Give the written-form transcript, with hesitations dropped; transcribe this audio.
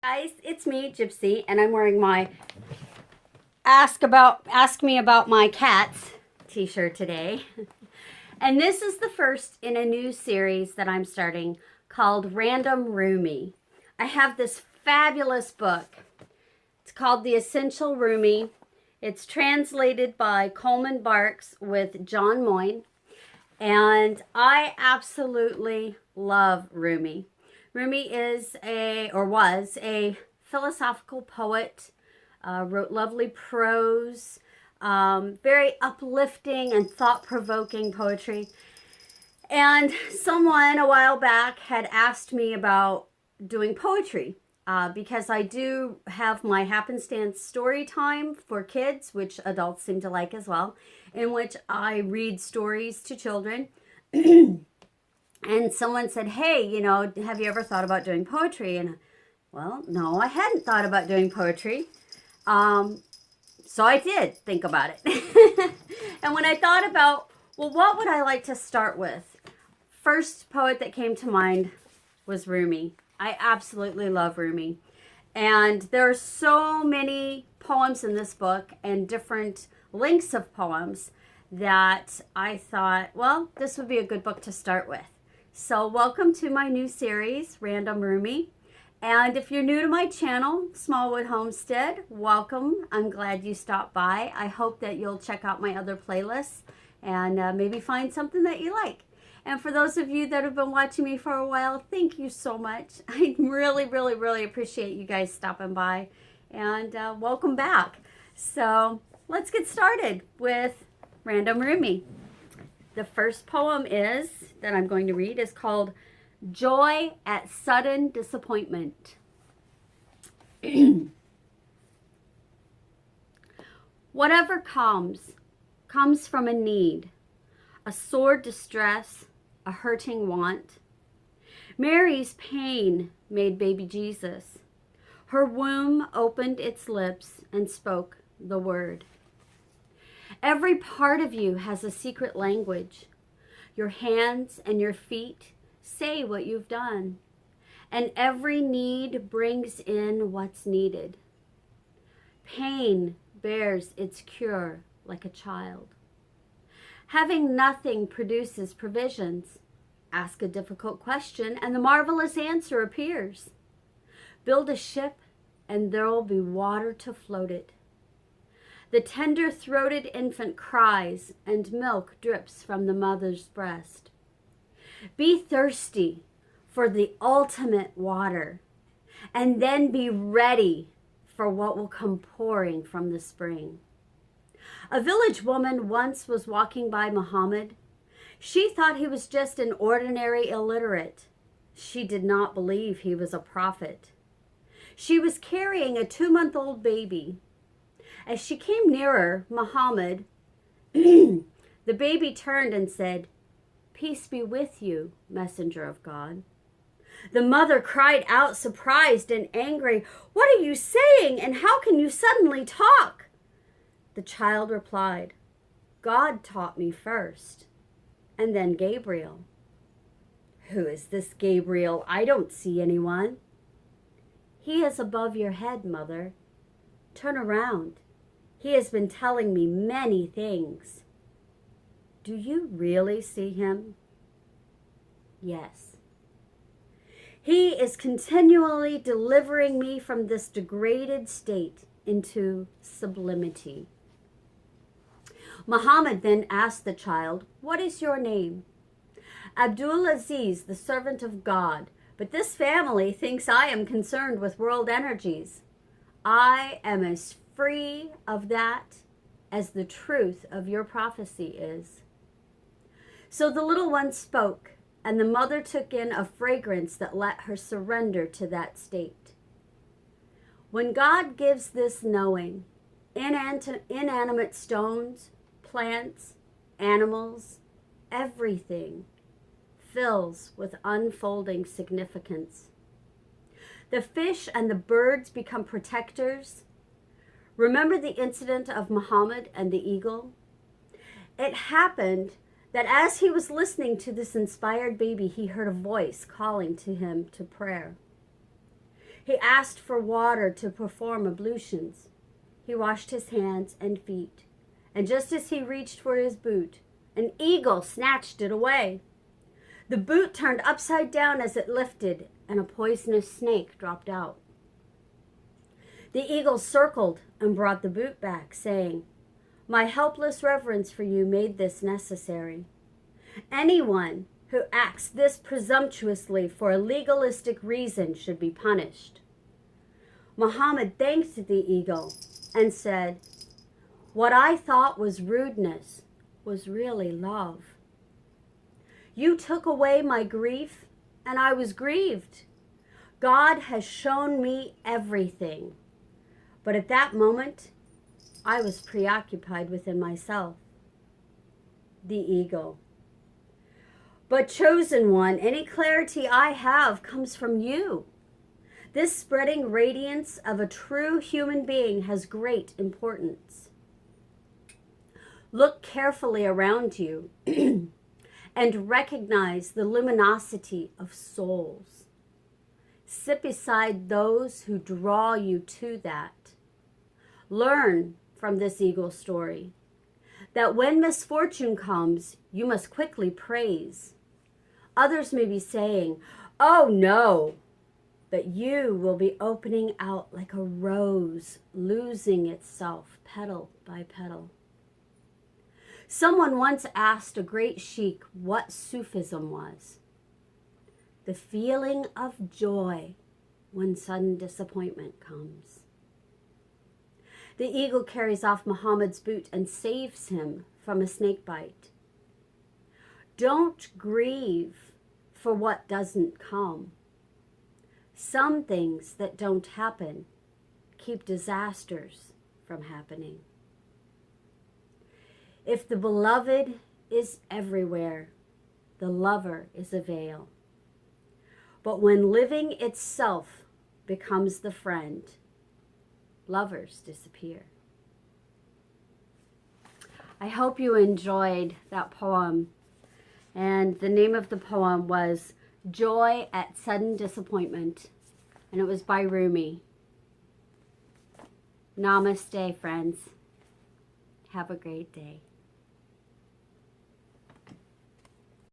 Guys, it's me, Gypsy, and I'm wearing my Ask Me About My Cats t-shirt today. And this is the first in a new series that I'm starting called Random Rumi. I have this fabulous book. It's called The Essential Rumi. It's translated by Coleman with John Moyne. And I absolutely love Rumi. Rumi was a philosophical poet, wrote lovely prose, very uplifting and thought-provoking poetry. And someone a while back had asked me about doing poetry because I do have my happenstance story time for kids, which adults seem to like as well, in which I read stories to children. And someone said, hey, have you ever thought about doing poetry? And well, no, I hadn't thought about doing poetry. So I did think about it. And when I thought about, well, what would I like to start with? First poet that came to mind was Rumi. I absolutely love Rumi. And there are so many poems in this book and different lengths of poems that I thought, well, this would be a good book to start with. So welcome to my new series, Random Rumi. And if you're new to my channel, Smallwood Homestead, welcome. I'm glad you stopped by. I hope that you'll check out my other playlists and maybe find something that you like. And for those of you that have been watching me for a while, thank you so much. I really, really, really appreciate you guys stopping by. And welcome back. So let's get started with Random Rumi. The first poem that I'm going to read is called Joy at Sudden Disappointment. Whatever comes from a need, a sore distress, a hurting want. Mary's pain made baby Jesus. Her womb opened its lips and spoke the word. Every part of you has a secret language. Your hands and your feet say what you've done, and every need brings in what's needed. Pain bears its cure like a child. Having nothing produces provisions. Ask a difficult question, and the marvelous answer appears. Build a ship, and there'll be water to float it. The tender-throated infant cries, and milk drips from the mother's breast. Be thirsty for the ultimate water, and then be ready for what will come pouring from the spring. A village woman once was walking by Muhammad. She thought he was just an ordinary illiterate. She did not believe he was a prophet. She was carrying a 2-month-old baby. As she came nearer Muhammad, the baby turned and said, "Peace be with you, messenger of God." The mother cried out, surprised and angry, "What are you saying, and how can you suddenly talk?" The child replied, "God taught me first, and then Gabriel." "Who is this Gabriel? I don't see anyone." "He is above your head, mother. Turn around. He has been telling me many things." "Do you really see him?" "Yes. He is continually delivering me from this degraded state into sublimity." Muhammad then asked the child, "What is your name?" "Abdul Aziz, the servant of God, but this family thinks I am concerned with world energies. I am as free of that as the truth of your prophecy is." So the little one spoke, and the mother took in a fragrance that let her surrender to that state. When God gives this knowing, inanimate stones, plants, animals, everything fills with unfolding significance. The fish and the birds become protectors. Remember the incident of Muhammad and the eagle? It happened that as he was listening to this inspired baby, he heard a voice calling to him to prayer. He asked for water to perform ablutions. He washed his hands and feet, and just as he reached for his boot, an eagle snatched it away. The boot turned upside down as it lifted, and a poisonous snake dropped out. The eagle circled and brought the boot back, saying, "My helpless reverence for you made this necessary. Anyone who acts this presumptuously for a legalistic reason should be punished." Muhammad thanked the eagle and said, "What I thought was rudeness was really love. You took away my grief, and I was grieved. God has shown me everything." But at that moment, I was preoccupied within myself. The eagle: "But chosen one, any clarity I have comes from you. This spreading radiance of a true human being has great importance. Look carefully around you and recognize the luminosity of souls. Sit beside those who draw you to that. Learn from this eagle story that when misfortune comes, you must quickly praise. Others may be saying, 'Oh no,' but you will be opening out like a rose, losing itself petal by petal." Someone once asked a great sheikh what Sufism was. The feeling of joy when sudden disappointment comes. The eagle carries off Muhammad's boot and saves him from a snake bite. Don't grieve for what doesn't come. Some things that don't happen keep disasters from happening. If the beloved is everywhere, the lover is a veil. But when living itself becomes the friend, lovers disappear. I hope you enjoyed that poem. And the name of the poem was Joy at Sudden Disappointment. And it was by Rumi. Namaste, friends. Have a great day.